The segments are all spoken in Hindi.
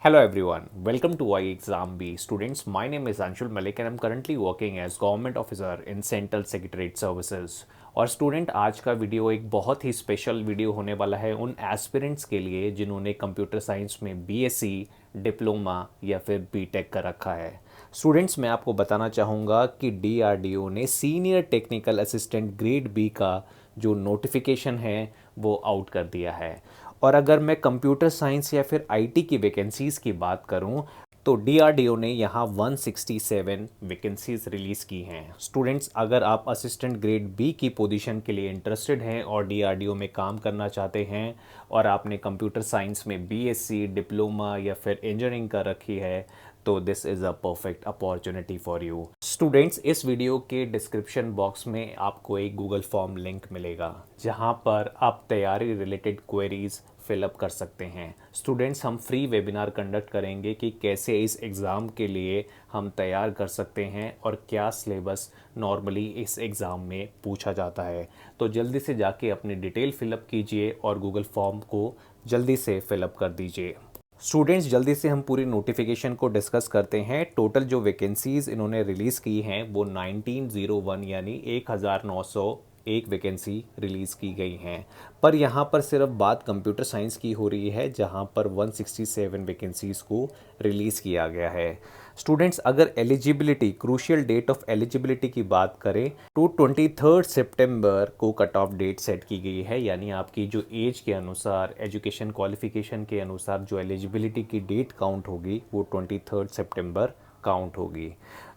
Hello everyone, welcome to iExam B. Students, my name is Anshul Malik and I'm currently working as Government Officer in Central Secretariat Services. और स्टूडेंट आज का वीडियो एक बहुत ही स्पेशल वीडियो होने वाला है उन एस्पिरेंट्स के लिए जिन्होंने कंप्यूटर साइंस में बीएससी, डिप्लोमा या फिर बीटेक कर रखा है। स्टूडेंट्स, मैं आपको बताना चाहूँगा कि डीआरडीओ ने senior technical assistant grade B का जो नोटिफिकेशन है वो आउट कर दिया है। और अगर मैं कंप्यूटर साइंस या फिर आईटी की वैकेंसीज़ की बात करूं तो डीआरडीओ ने यहाँ 167 वैकेंसीज रिलीज़ की हैं। स्टूडेंट्स, अगर आप असिस्टेंट ग्रेड बी की पोजीशन के लिए इंटरेस्टेड हैं और डीआरडीओ में काम करना चाहते हैं और आपने कंप्यूटर साइंस में बीएससी, डिप्लोमा या फिर इंजीनियरिंग कर रखी है तो this is a perfect opportunity for you. Students, इस वीडियो के डिस्क्रिप्शन बॉक्स में आपको एक गूगल फॉर्म लिंक मिलेगा जहां पर आप तैयारी रिलेटेड क्वेरीज फिलअप कर सकते हैं। स्टूडेंट्स, हम फ्री वेबिनार कंडक्ट करेंगे कि कैसे इस एग्ज़ाम के लिए हम तैयार कर सकते हैं और क्या सिलेबस नॉर्मली इस एग्ज़ाम में पूछा जाता है। तो जल्दी से जाके अपनी डिटेल फिलअप कीजिए और गूगल फॉर्म को जल्दी से फिलअप कर दीजिए। स्टूडेंट्स, जल्दी से हम पूरी नोटिफिकेशन को डिस्कस करते हैं। टोटल जो वैकेंसीज़ इन्होंने रिलीज़ की हैं वो 1901 यानी 1901 वैकेंसी रिलीज़ की गई हैं। पर यहाँ पर सिर्फ बात कंप्यूटर साइंस की हो रही है जहाँ पर 167 वैकेंसीज़ को रिलीज़ किया गया है। स्टूडेंट्स, अगर eligibility, crucial date of eligibility की बात करें तो 23 सितंबर को कट ऑफ डेट सेट की गई है। यानी आपकी जो एज के अनुसार, एजुकेशन क्वालिफिकेशन के अनुसार जो एलिजिबिलिटी की डेट काउंट होगी वो 23 सितंबर काउंट होगी।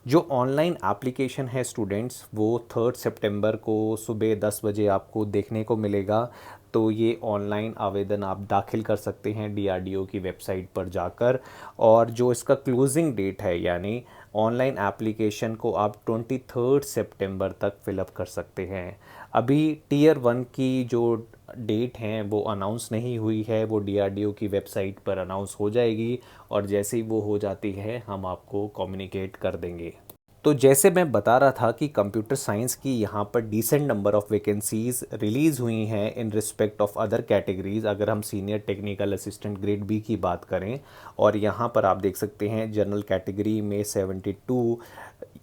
जो ऑनलाइन एप्लीकेशन है स्टूडेंट्स वो 3 सितंबर को सुबह 10 बजे आपको देखने को मिलेगा। तो ये ऑनलाइन आवेदन आप दाखिल कर सकते हैं डीआरडीओ की वेबसाइट पर जाकर। और जो इसका क्लोजिंग डेट है यानी ऑनलाइन एप्लीकेशन को आप 23 सितंबर तक फिलअप कर सकते हैं। अभी टीयर 1 की जो डेट हैं वो अनाउंस नहीं हुई है, वो डीआरडीओ की वेबसाइट पर अनाउंस हो जाएगी और जैसे ही वो हो जाती है हम आपको कम्युनिकेट कर देंगे। तो जैसे मैं बता रहा था कि कंप्यूटर साइंस की यहाँ पर decent number of vacancies release हुई हैं in respect of other categories. अगर हम senior technical assistant grade B की बात करें और यहाँ पर आप देख सकते हैं जनरल कैटेगरी में 72,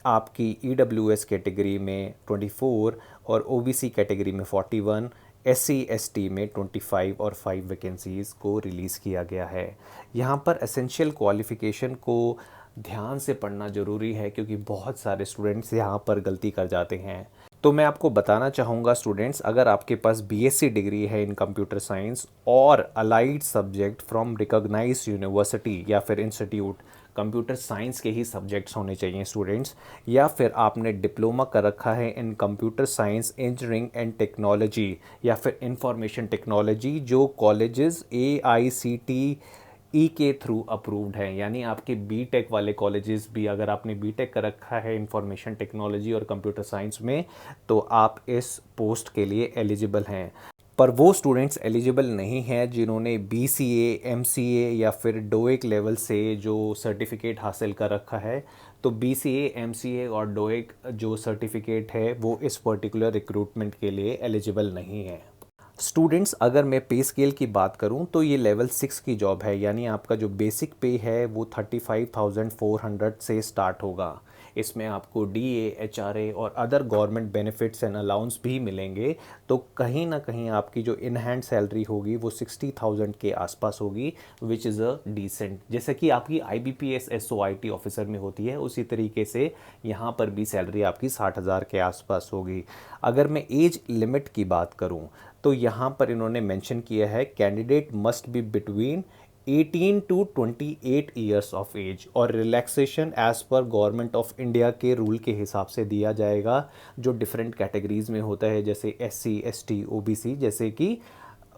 आपकी ईडब्ल्यूएस कैटेगरी में 24 और ओबीसी कैटेगरी में 41, एससी एसटी में 25 और 5 वैकेंसीज़ को रिलीज़ किया गया है। यहाँ पर एसेंशियल क्वालिफ़िकेशन को ध्यान से पढ़ना ज़रूरी है क्योंकि बहुत सारे स्टूडेंट्स यहाँ पर गलती कर जाते हैं। तो मैं आपको बताना चाहूँगा स्टूडेंट्स, अगर आपके पास बीएससी डिग्री है इन कंप्यूटर साइंस और allied subject from recognised university या फिर इंस्टीट्यूट, कंप्यूटर साइंस के ही सब्जेक्ट्स होने चाहिए स्टूडेंट्स, या फिर आपने डिप्लोमा कर रखा है in computer science, engineering and technology या फिर इंफॉर्मेशन टेक्नोलॉजी जो कॉलेजेस एआईसीटी ई के थ्रू अप्रूव्ड है। यानी आपके बीटेक वाले कॉलेजेस भी, अगर आपने बीटेक कर रखा है इंफॉर्मेशन टेक्नोलॉजी और कंप्यूटर साइंस में तो आप इस पोस्ट के लिए एलिजिबल हैं। पर वो स्टूडेंट्स एलिजिबल नहीं हैं जिन्होंने बीसीए, एमसीए या फिर डोएक लेवल से जो सर्टिफिकेट हासिल कर रखा है। तो बीसीए, एमसीए और डोएक जो सर्टिफिकेट है वो इस पर्टिकुलर रिक्रूटमेंट के लिए एलिजिबल नहीं है। स्टूडेंट्स, अगर मैं पे स्केल की बात करूं तो ये लेवल 6 की जॉब है। यानी आपका जो बेसिक पे है वो 35,400 से स्टार्ट होगा। इसमें आपको डीए, एचआरए और other government benefits and allowance भी मिलेंगे। तो कहीं ना कहीं आपकी जो इन हैंड सैलरी होगी वो 60,000 के आसपास होगी, विच इज़ अ डिसेंट। जैसे कि आपकी आईबीपीएस एसओआईटी ऑफिसर में होती है उसी तरीके से यहाँ पर भी सैलरी आपकी 60,000 के आसपास होगी। अगर मैं एज लिमिट की बात करूँ तो यहाँ पर इन्होंने मेंशन किया है candidate must be between 18 to 28 years of age और रिलैक्सेशन एज पर गवर्नमेंट ऑफ इंडिया के रूल के हिसाब से दिया जाएगा जो डिफरेंट कैटेगरीज में होता है, जैसे एससी, एसटी, ओबीसी, जैसे कि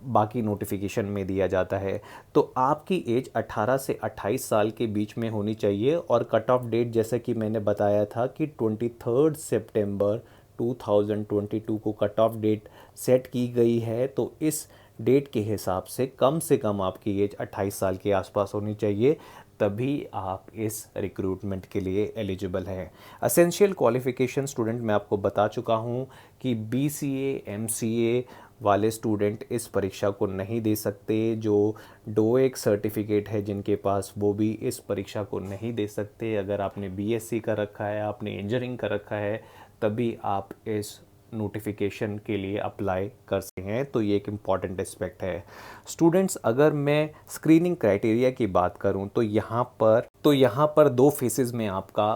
बाकी नोटिफिकेशन में दिया जाता है। तो आपकी एज 18 से 28 साल के बीच में होनी चाहिए और कट ऑफ डेट जैसे कि मैंने बताया था कि 23 सितंबर 2022 को कट ऑफ डेट सेट की गई है। तो इस डेट के हिसाब से कम आपकी एज 28 साल के आसपास होनी चाहिए, तभी आप इस रिक्रूटमेंट के लिए एलिजिबल हैं। असेंशियल क्वालिफ़िकेशन स्टूडेंट मैं आपको बता चुका हूँ कि बीसीए, एमसीए वाले स्टूडेंट इस परीक्षा को नहीं दे सकते। जो डोएक सर्टिफिकेट है जिनके पास, वो भी इस परीक्षा को नहीं दे सकते। अगर आपने बीएससी कर रखा है, आपने इंजीनियरिंग कर रखा है, तभी आप इस नोटिफिकेशन के लिए अप्लाई कर सकते हैं। तो ये एक इम्पॉर्टेंट एस्पेक्ट है। स्टूडेंट्स, अगर मैं स्क्रीनिंग क्राइटेरिया की बात करूं तो यहाँ पर दो फेसेस में आपका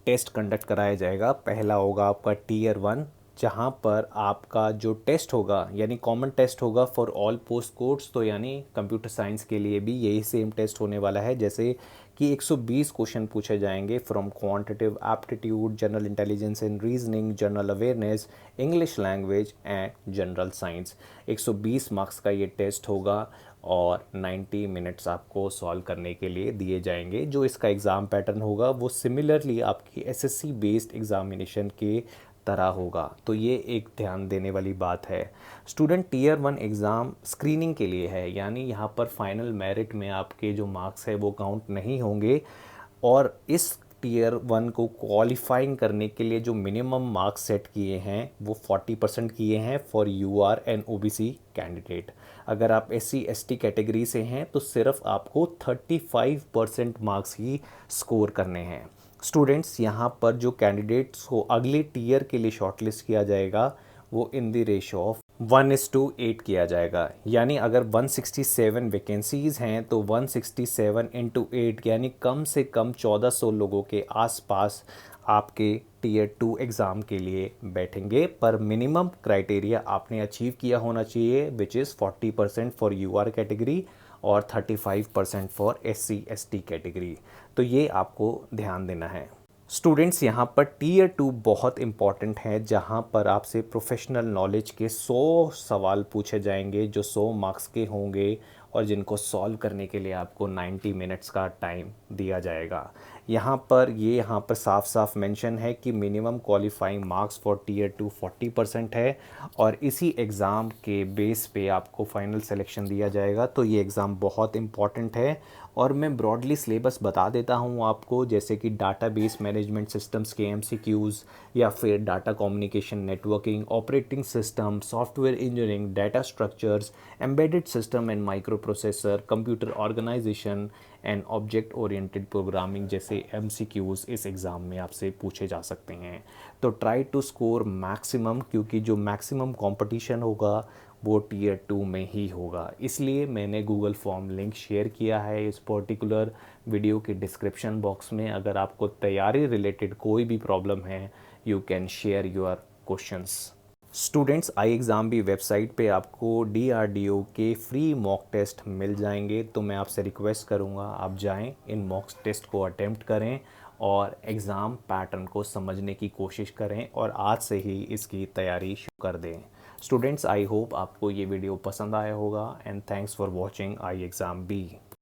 टेस्ट कंडक्ट कराया जाएगा। पहला होगा आपका टीयर 1, जहाँ पर आपका जो टेस्ट होगा यानी कॉमन टेस्ट होगा फॉर ऑल पोस्ट कोर्स। तो यानी कंप्यूटर साइंस के लिए भी यही सेम टेस्ट होने वाला है, जैसे कि 120 क्वेश्चन पूछे जाएंगे from quantitative aptitude, general intelligence and reasoning, general awareness, English language and general science. 120 marks का ये टेस्ट होगा और 90 मिनट्स आपको सॉल्व करने के लिए दिए जाएंगे। जो इसका एग्ज़ाम पैटर्न होगा वो सिमिलरली आपकी एसएससी बेस्ड एग्जामिनेशन के तरह होगा। तो ये एक ध्यान देने वाली बात है। स्टूडेंट, टीयर 1 एग्ज़ाम स्क्रीनिंग के लिए है, यानी यहाँ पर फाइनल मेरिट में आपके जो मार्क्स है वो काउंट नहीं होंगे। और इस टीयर 1 को क्वालिफाइंग करने के लिए जो मिनिमम मार्क्स सेट किए हैं वो 40% किए हैं for UR and OBC candidate. अगर आप एससी एसटी कैटेगरी से हैं तो सिर्फ आपको 35% मार्क्स ही स्कोर करने हैं। स्टूडेंट्स, यहाँ पर जो कैंडिडेट्स को अगले टीयर के लिए शॉर्टलिस्ट किया जाएगा वो इन द रेशो ऑफ 1:8 किया जाएगा। यानी अगर 167 वैकेंसीज हैं तो 167 इंटू 8 यानी कम से कम 1400 लोगों के आसपास आपके टीयर 2 एग्ज़ाम के लिए बैठेंगे। पर मिनिमम क्राइटेरिया आपने अचीव किया होना चाहिए, which is 40% for UR category और 35% फॉर एससी एसटी कैटेगरी। तो ये आपको ध्यान देना है। स्टूडेंट्स, यहाँ पर टीयर 2 बहुत इंपॉर्टेंट है, जहाँ पर आपसे प्रोफेशनल नॉलेज के 100 सवाल पूछे जाएंगे जो 100 मार्क्स के होंगे और जिनको सॉल्व करने के लिए आपको 90 मिनट्स का टाइम दिया जाएगा। यहाँ पर साफ साफ मेंशन है कि minimum qualifying marks for tier 2 40% है और इसी एग्ज़ाम के बेस पे आपको फाइनल सिलेक्शन दिया जाएगा। तो ये एग्ज़ाम बहुत इंपॉर्टेंट है। और मैं ब्रॉडली सिलेबस बता देता हूँ आपको, जैसे कि डाटाबेस मैनेजमेंट सिस्टम्स के एमसीक्यूज़, या फिर data communication networking, operating system, software engineering, data structures, embedded system and microprocessor, computer organisation and object oriented programming जैसे एमसीक्यूज़ इस एग्ज़ाम में आपसे पूछे जा सकते हैं। तो ट्राई टू स्कोर मैक्सिमम, क्योंकि जो मैक्सिमम कंपटीशन होगा वो टीयर 2 में ही होगा। इसलिए मैंने गूगल फॉर्म लिंक शेयर किया है इस पर्टिकुलर वीडियो के डिस्क्रिप्शन बॉक्स में। अगर आपको तैयारी रिलेटेड कोई भी प्रॉब्लम है, you can share your questions. Students, I exam भी वेबसाइट पे आपको डीआरडीओ के फ्री मॉक टेस्ट मिल जाएंगे। तो मैं आपसे रिक्वेस्ट करूँगा आप जाएं, इन मॉक टेस्ट को अटेम्प्ट करें और एग्ज़ाम पैटर्न को समझने की कोशिश करें और आज से ही इसकी तैयारी शुरू कर दें। स्टूडेंट्स, आई होप आपको ये वीडियो पसंद आया होगा and thanks for watching I exam B.